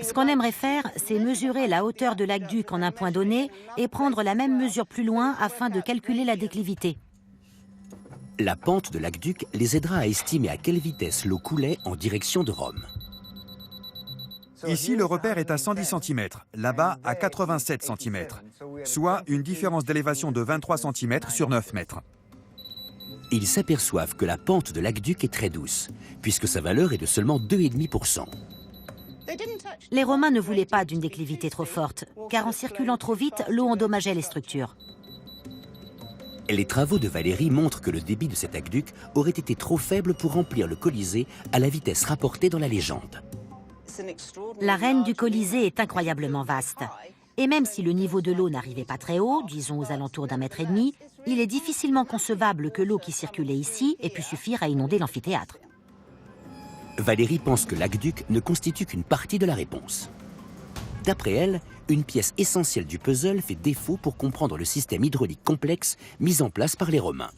Ce qu'on aimerait faire, c'est mesurer la hauteur de l'aqueduc en un point donné et prendre la même mesure plus loin afin de calculer la déclivité. La pente de l'aqueduc les aidera à estimer à quelle vitesse l'eau coulait en direction de Rome. Ici, le repère est à 110 cm, là-bas à 87 cm, soit une différence d'élévation de 23 cm sur 9 mètres. Ils s'aperçoivent que la pente de l'aqueduc est très douce, puisque sa valeur est de seulement 2,5%. Les Romains ne voulaient pas d'une déclivité trop forte, car en circulant trop vite, l'eau endommageait les structures. Les travaux de Valérie montrent que le débit de cet aqueduc aurait été trop faible pour remplir le Colisée à la vitesse rapportée dans la légende. L'arène du Colisée est incroyablement vaste. Et même si le niveau de l'eau n'arrivait pas très haut, disons aux alentours d'1,5 mètre, il est difficilement concevable que l'eau qui circulait ici ait pu suffire à inonder l'amphithéâtre. Valérie pense que l'aqueduc ne constitue qu'une partie de la réponse. D'après elle, une pièce essentielle du puzzle fait défaut pour comprendre le système hydraulique complexe mis en place par les Romains.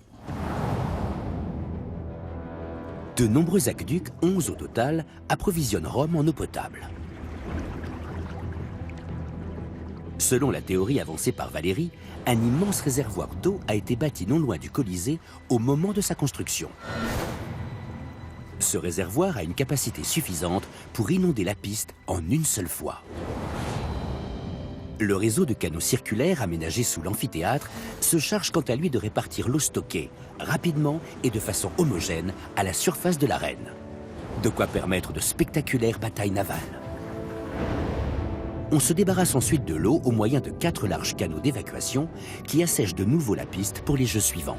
De nombreux aqueducs, 11 au total, approvisionnent Rome en eau potable. Selon la théorie avancée par Valérie, un immense réservoir d'eau a été bâti non loin du Colisée au moment de sa construction. Ce réservoir a une capacité suffisante pour inonder la piste en une seule fois. Le réseau de canaux circulaires aménagés sous l'amphithéâtre se charge quant à lui de répartir l'eau stockée, rapidement et de façon homogène, à la surface de l'arène. De quoi permettre de spectaculaires batailles navales. On se débarrasse ensuite de l'eau au moyen de 4 larges canaux d'évacuation qui assèchent de nouveau la piste pour les jeux suivants.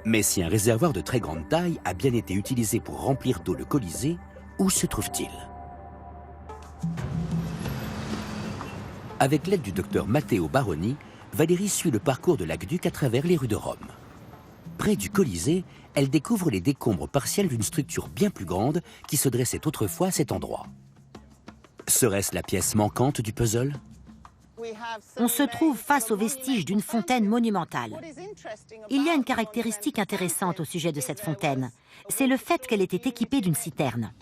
Mais si un réservoir de très grande taille a bien été utilisé pour remplir d'eau le Colisée, où se trouve-t-il? Avec l'aide du docteur Matteo Baroni, Valérie suit le parcours de l'aqueduc à travers les rues de Rome. Près du Colisée, elle découvre les décombres partiels d'une structure bien plus grande qui se dressait autrefois à cet endroit. Serait-ce la pièce manquante du puzzle? On se trouve face aux vestiges d'une fontaine monumentale. Il y a une caractéristique intéressante au sujet de cette fontaine. C'est le fait qu'elle était équipée d'une citerne.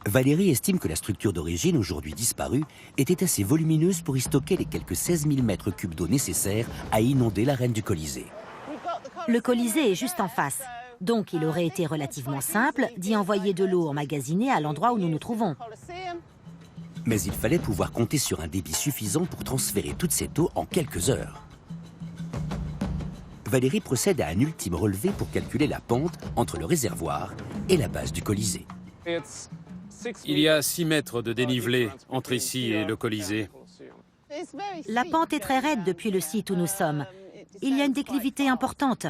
Valérie estime que la structure d'origine, aujourd'hui disparue, était assez volumineuse pour y stocker les quelques 16 000 mètres cubes d'eau nécessaires à inonder l'arène du Colisée. Le Colisée est juste en face. Donc il aurait été relativement simple d'y envoyer de l'eau emmagasinée à l'endroit où nous nous trouvons. Mais il fallait pouvoir compter sur un débit suffisant pour transférer toute cette eau en quelques heures. Valérie procède à un ultime relevé pour calculer la pente entre le réservoir et la base du Colisée. Il y a 6 mètres de dénivelé entre ici et le Colisée. La pente est très raide depuis le site où nous sommes. Il y a une déclivité importante.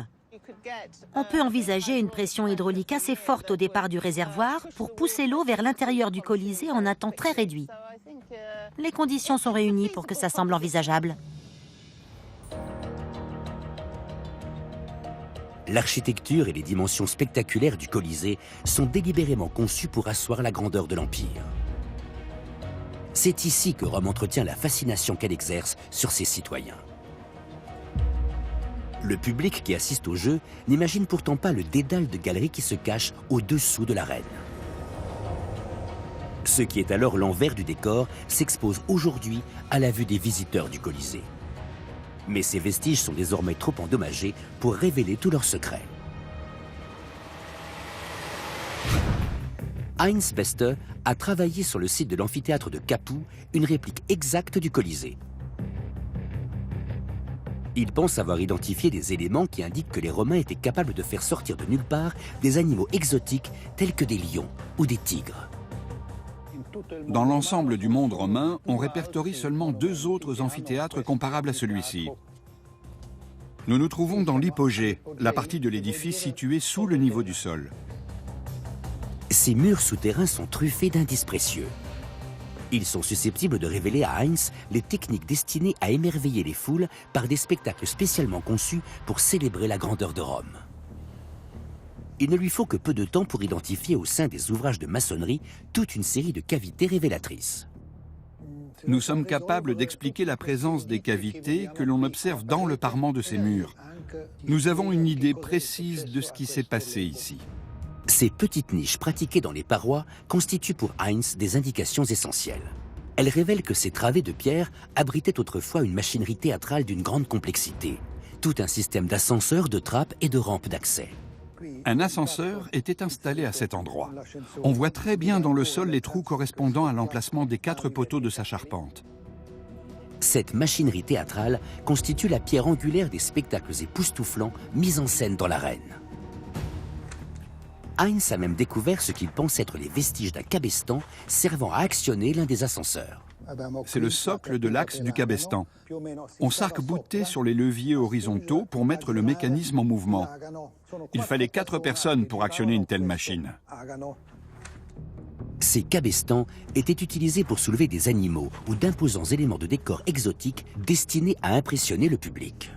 On peut envisager une pression hydraulique assez forte au départ du réservoir pour pousser l'eau vers l'intérieur du Colisée en un temps très réduit. Les conditions sont réunies pour que ça semble envisageable. L'architecture et les dimensions spectaculaires du Colisée sont délibérément conçues pour asseoir la grandeur de l'Empire. C'est ici que Rome entretient la fascination qu'elle exerce sur ses citoyens. Le public qui assiste au jeu n'imagine pourtant pas le dédale de galeries qui se cache au-dessous de l'arène. Ce qui est alors l'envers du décor s'expose aujourd'hui à la vue des visiteurs du Colisée. Mais ces vestiges sont désormais trop endommagés pour révéler tous leurs secrets. Heinz Beste a travaillé sur le site de l'amphithéâtre de Capoue une réplique exacte du Colisée. Il pense avoir identifié des éléments qui indiquent que les Romains étaient capables de faire sortir de nulle part des animaux exotiques tels que des lions ou des tigres. Dans l'ensemble du monde romain, on répertorie seulement 2 autres amphithéâtres comparables à celui-ci. Nous nous trouvons dans l'hypogée, la partie de l'édifice située sous le niveau du sol. Ces murs souterrains sont truffés d'indices précieux. Ils sont susceptibles de révéler à Heinz les techniques destinées à émerveiller les foules par des spectacles spécialement conçus pour célébrer la grandeur de Rome. Il ne lui faut que peu de temps pour identifier au sein des ouvrages de maçonnerie toute une série de cavités révélatrices. Nous sommes capables d'expliquer la présence des cavités que l'on observe dans le parement de ces murs. Nous avons une idée précise de ce qui s'est passé ici. Ces petites niches pratiquées dans les parois constituent pour Heinz des indications essentielles. Elles révèlent que ces travées de pierre abritaient autrefois une machinerie théâtrale d'une grande complexité. Tout un système d'ascenseurs, de trappes et de rampes d'accès. Un ascenseur était installé à cet endroit. On voit très bien dans le sol les trous correspondant à l'emplacement des 4 poteaux de sa charpente. Cette machinerie théâtrale constitue la pierre angulaire des spectacles époustouflants mis en scène dans l'arène. Heinz a même découvert ce qu'il pense être les vestiges d'un cabestan servant à actionner l'un des ascenseurs. C'est le socle de l'axe du cabestan. On s'arc-boutait sur les leviers horizontaux pour mettre le mécanisme en mouvement. Il fallait 4 personnes pour actionner une telle machine. Ces cabestans étaient utilisés pour soulever des animaux ou d'imposants éléments de décor exotiques destinés à impressionner le public.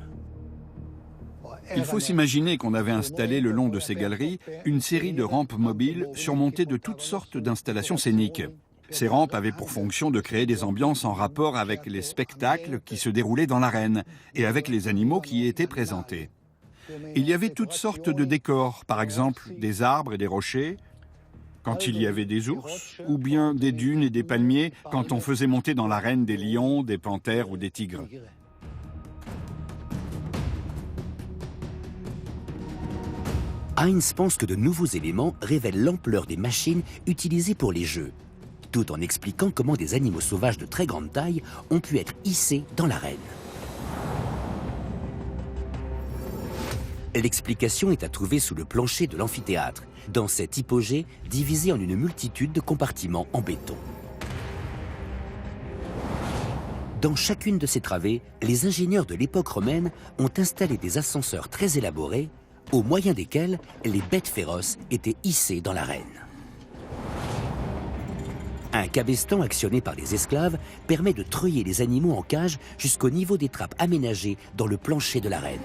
Il faut s'imaginer qu'on avait installé le long de ces galeries une série de rampes mobiles surmontées de toutes sortes d'installations scéniques. Ces rampes avaient pour fonction de créer des ambiances en rapport avec les spectacles qui se déroulaient dans l'arène et avec les animaux qui y étaient présentés. Il y avait toutes sortes de décors, par exemple des arbres et des rochers, quand il y avait des ours, ou bien des dunes et des palmiers quand on faisait monter dans l'arène des lions, des panthères ou des tigres. Heinz pense que de nouveaux éléments révèlent l'ampleur des machines utilisées pour les jeux, tout en expliquant comment des animaux sauvages de très grande taille ont pu être hissés dans l'arène. L'explication est à trouver sous le plancher de l'amphithéâtre, dans cet hypogée divisé en une multitude de compartiments en béton. Dans chacune de ces travées, les ingénieurs de l'époque romaine ont installé des ascenseurs très élaborés, au moyen desquels les bêtes féroces étaient hissées dans l'arène. Un cabestan actionné par les esclaves permet de treuiller les animaux en cage jusqu'au niveau des trappes aménagées dans le plancher de l'arène.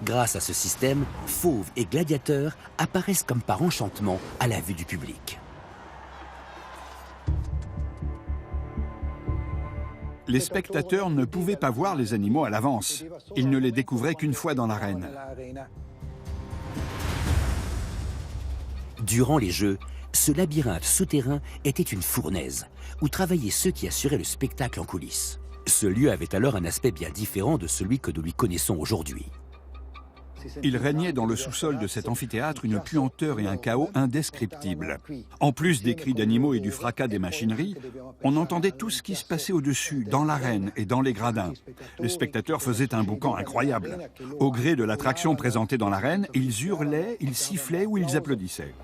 Grâce à ce système, fauves et gladiateurs apparaissent comme par enchantement à la vue du public. Les spectateurs ne pouvaient pas voir les animaux à l'avance. Ils ne les découvraient qu'une fois dans l'arène. Durant les Jeux, ce labyrinthe souterrain était une fournaise, où travaillaient ceux qui assuraient le spectacle en coulisses. Ce lieu avait alors un aspect bien différent de celui que nous lui connaissons aujourd'hui. Il régnait dans le sous-sol de cet amphithéâtre une puanteur et un chaos indescriptibles. En plus des cris d'animaux et du fracas des machineries, on entendait tout ce qui se passait au-dessus, dans l'arène et dans les gradins. Les spectateurs faisaient un boucan incroyable. Au gré de l'attraction présentée dans l'arène, ils hurlaient, ils sifflaient ou ils applaudissaient.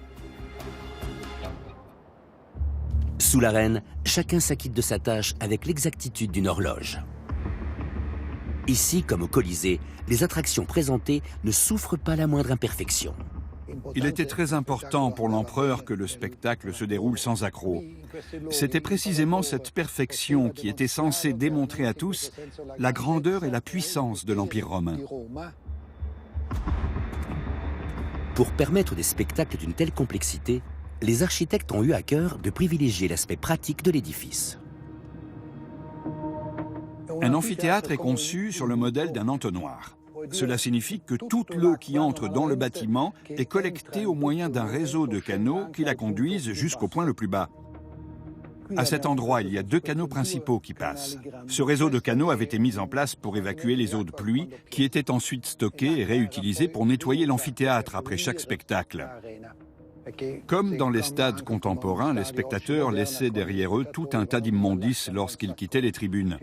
Sous l'arène, chacun s'acquitte de sa tâche avec l'exactitude d'une horloge. Ici, comme au Colisée, les attractions présentées ne souffrent pas la moindre imperfection. Il était très important pour l'empereur que le spectacle se déroule sans accroc. C'était précisément cette perfection qui était censée démontrer à tous la grandeur et la puissance de l'Empire romain. Pour permettre des spectacles d'une telle complexité, les architectes ont eu à cœur de privilégier l'aspect pratique de l'édifice. Un amphithéâtre est conçu sur le modèle d'un entonnoir. Cela signifie que toute l'eau qui entre dans le bâtiment est collectée au moyen d'un réseau de canaux qui la conduisent jusqu'au point le plus bas. À cet endroit, il y a 2 canaux principaux qui passent. Ce réseau de canaux avait été mis en place pour évacuer les eaux de pluie qui étaient ensuite stockées et réutilisées pour nettoyer l'amphithéâtre après chaque spectacle. Comme dans les stades contemporains, les spectateurs laissaient derrière eux tout un tas d'immondices lorsqu'ils quittaient les tribunes.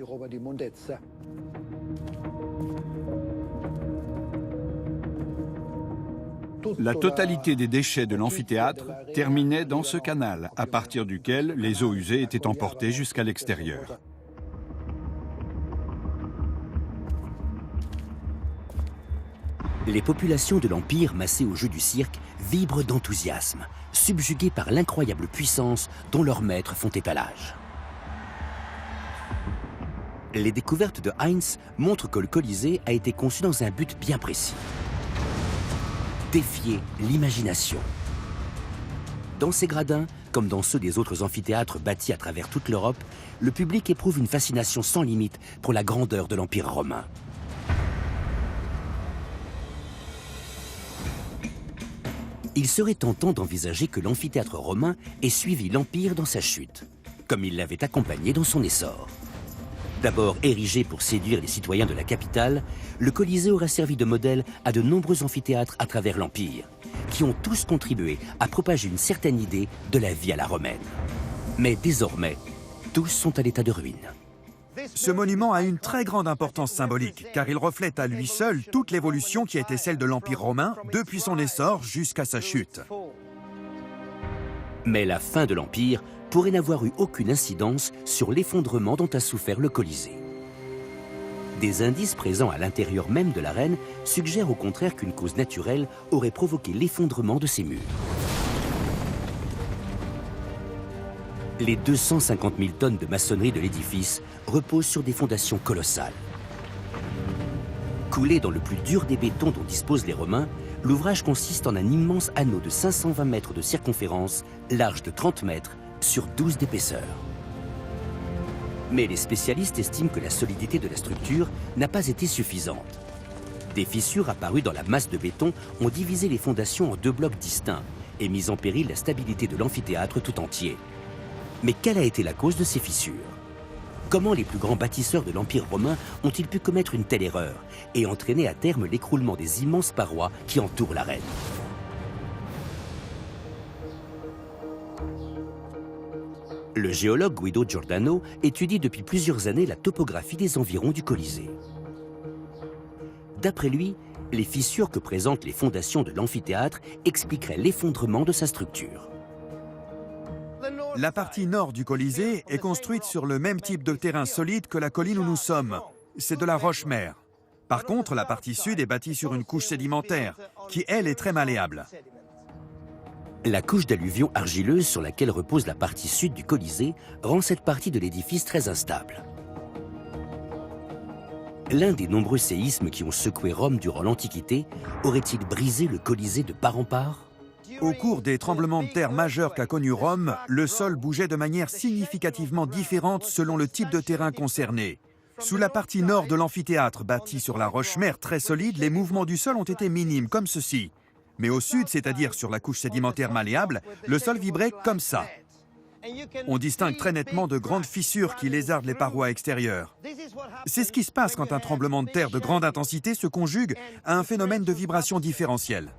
La totalité des déchets de l'amphithéâtre terminait dans ce canal, à partir duquel les eaux usées étaient emportées jusqu'à l'extérieur. Les populations de l'Empire massées au jeu du cirque vibrent d'enthousiasme, subjuguées par l'incroyable puissance dont leurs maîtres font étalage. Les découvertes de Heinz montrent que le Colisée a été conçu dans un but bien précis: défier l'imagination. Dans ces gradins, comme dans ceux des autres amphithéâtres bâtis à travers toute l'Europe, le public éprouve une fascination sans limite pour la grandeur de l'Empire romain. Il serait tentant d'envisager que l'amphithéâtre romain ait suivi l'Empire dans sa chute, comme il l'avait accompagné dans son essor. D'abord érigé pour séduire les citoyens de la capitale, le Colisée aurait servi de modèle à de nombreux amphithéâtres à travers l'Empire, qui ont tous contribué à propager une certaine idée de la vie à la romaine. Mais désormais, tous sont à l'état de ruine. Ce monument a une très grande importance symbolique, car il reflète à lui seul toute l'évolution qui a été celle de l'Empire romain depuis son essor jusqu'à sa chute. Mais la fin de l'Empire pourrait n'avoir eu aucune incidence sur l'effondrement dont a souffert le Colisée. Des indices présents à l'intérieur même de l'arène suggèrent au contraire qu'une cause naturelle aurait provoqué l'effondrement de ces murs. Les 250 000 tonnes de maçonnerie de l'édifice reposent sur des fondations colossales. Coulé dans le plus dur des bétons dont disposent les Romains, l'ouvrage consiste en un immense anneau de 520 mètres de circonférence, large de 30 mètres, sur 12 d'épaisseur. Mais les spécialistes estiment que la solidité de la structure n'a pas été suffisante. Des fissures apparues dans la masse de béton ont divisé les fondations en 2 blocs distincts et mis en péril la stabilité de l'amphithéâtre tout entier. Mais quelle a été la cause de ces fissures? Comment les plus grands bâtisseurs de l'Empire romain ont-ils pu commettre une telle erreur et entraîner à terme l'écroulement des immenses parois qui entourent l'arène? Le géologue Guido Giordano étudie depuis plusieurs années la topographie des environs du Colisée. D'après lui, les fissures que présentent les fondations de l'amphithéâtre expliqueraient l'effondrement de sa structure. La partie nord du Colisée est construite sur le même type de terrain solide que la colline où nous sommes. C'est de la roche-mère. Par contre, la partie sud est bâtie sur une couche sédimentaire, qui, elle, est très malléable. La couche d'alluvions argileuses sur laquelle repose la partie sud du Colisée rend cette partie de l'édifice très instable. L'un des nombreux séismes qui ont secoué Rome durant l'Antiquité aurait-il brisé le Colisée de part en part? Au cours des tremblements de terre majeurs qu'a connus Rome, le sol bougeait de manière significativement différente selon le type de terrain concerné. Sous la partie nord de l'amphithéâtre, bâti sur la roche-mère très solide, les mouvements du sol ont été minimes, comme ceci. Mais au sud, c'est-à-dire sur la couche sédimentaire malléable, le sol vibrait comme ça. On distingue très nettement de grandes fissures qui lézardent les parois extérieures. C'est ce qui se passe quand un tremblement de terre de grande intensité se conjugue à un phénomène de vibration différentielle.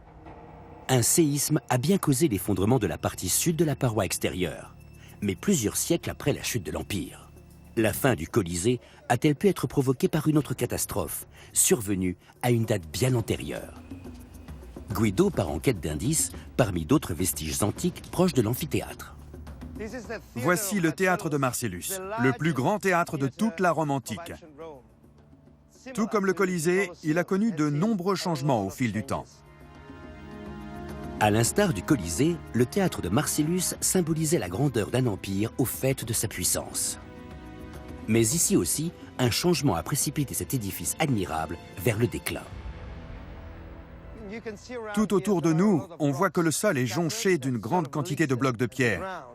Un séisme a bien causé l'effondrement de la partie sud de la paroi extérieure, mais plusieurs siècles après la chute de l'Empire. La fin du Colisée a-t-elle pu être provoquée par une autre catastrophe, survenue à une date bien antérieure? Guido part en quête d'indices parmi d'autres vestiges antiques proches de l'amphithéâtre. Voici le théâtre de Marcellus, le plus grand théâtre de toute la Rome antique. Tout comme le Colisée, il a connu de nombreux changements au fil du temps. À l'instar du Colisée, le théâtre de Marcellus symbolisait la grandeur d'un empire au faîte de sa puissance. Mais ici aussi, un changement a précipité cet édifice admirable vers le déclin. Tout autour de nous, on voit que le sol est jonché d'une grande quantité de blocs de pierre.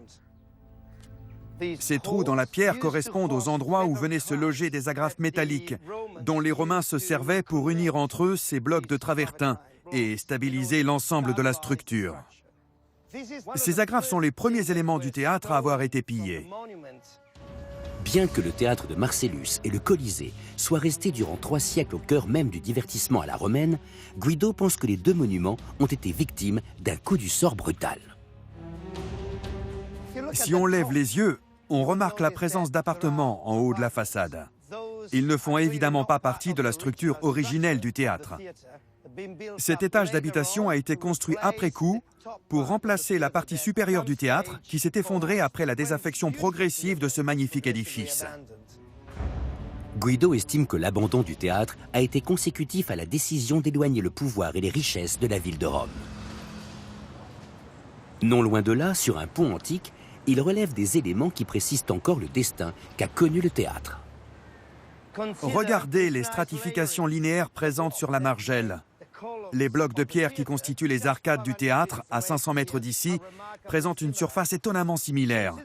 Ces trous dans la pierre correspondent aux endroits où venaient se loger des agrafes métalliques, dont les Romains se servaient pour unir entre eux ces blocs de travertin et stabiliser l'ensemble de la structure. Ces agrafes sont les premiers éléments du théâtre à avoir été pillés. Bien que le théâtre de Marcellus et le Colisée soient restés durant 3 siècles au cœur même du divertissement à la romaine, Guido pense que les 2 monuments ont été victimes d'un coup du sort brutal. Si on lève les yeux, on remarque la présence d'appartements en haut de la façade. Ils ne font évidemment pas partie de la structure originelle du théâtre. Cet étage d'habitation a été construit après coup pour remplacer la partie supérieure du théâtre qui s'est effondrée après la désaffection progressive de ce magnifique édifice. Guido estime que l'abandon du théâtre a été consécutif à la décision d'éloigner le pouvoir et les richesses de la ville de Rome. Non loin de là, sur un pont antique, il relève des éléments qui précisent encore le destin qu'a connu le théâtre. Regardez les stratifications linéaires présentes sur la margelle. Les blocs de pierre qui constituent les arcades du théâtre, à 500 mètres d'ici, présentent une surface étonnamment similaire.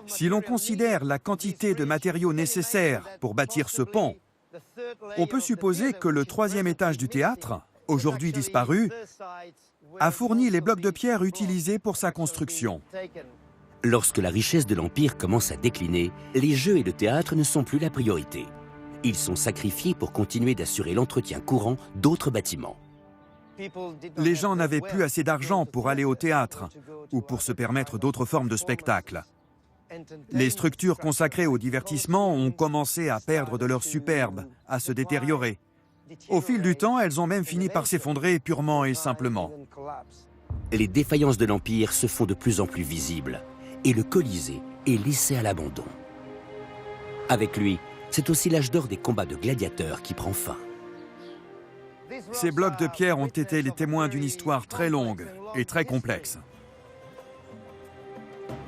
Si l'on considère la quantité de matériaux nécessaires pour bâtir ce pont, on peut supposer que le 3e étage du théâtre, aujourd'hui disparu, a fourni les blocs de pierre utilisés pour sa construction. Lorsque la richesse de l'Empire commence à décliner, les jeux et le théâtre ne sont plus la priorité. Ils sont sacrifiés pour continuer d'assurer l'entretien courant d'autres bâtiments. Les gens n'avaient plus assez d'argent pour aller au théâtre ou pour se permettre d'autres formes de spectacles. Les structures consacrées au divertissement ont commencé à perdre de leur superbe, à se détériorer. Au fil du temps, elles ont même fini par s'effondrer purement et simplement. les défaillances de l'Empire se font de plus en plus visibles et le Colisée est laissé à l'abandon. Avec lui, c'est aussi l'âge d'or des combats de gladiateurs qui prend fin. Ces blocs de pierre ont été les témoins d'une histoire très longue et très complexe.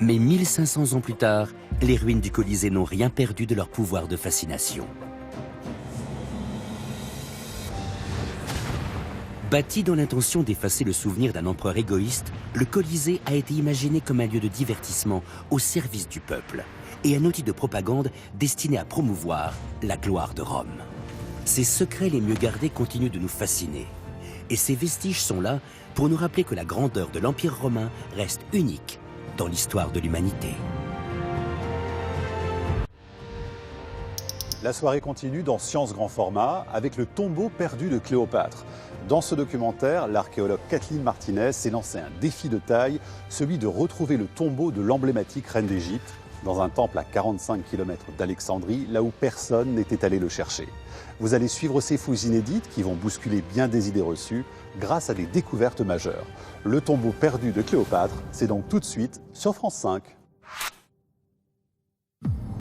Mais 1500 ans plus tard, les ruines du Colisée n'ont rien perdu de leur pouvoir de fascination. Bâti dans l'intention d'effacer le souvenir d'un empereur égoïste, le Colisée a été imaginé comme un lieu de divertissement au service du peuple et un outil de propagande destiné à promouvoir la gloire de Rome. Ces secrets les mieux gardés continuent de nous fasciner. Et ces vestiges sont là pour nous rappeler que la grandeur de l'Empire romain reste unique dans l'histoire de l'humanité. La soirée continue dans Science Grand Format avec le tombeau perdu de Cléopâtre. Dans ce documentaire, l'archéologue Kathleen Martinez s'est lancé un défi de taille, celui de retrouver le tombeau de l'emblématique reine d'Égypte, dans un temple à 45 km d'Alexandrie, là où personne n'était allé le chercher. Vous allez suivre ces fouilles inédites qui vont bousculer bien des idées reçues grâce à des découvertes majeures. Le tombeau perdu de Cléopâtre, c'est donc tout de suite sur France 5.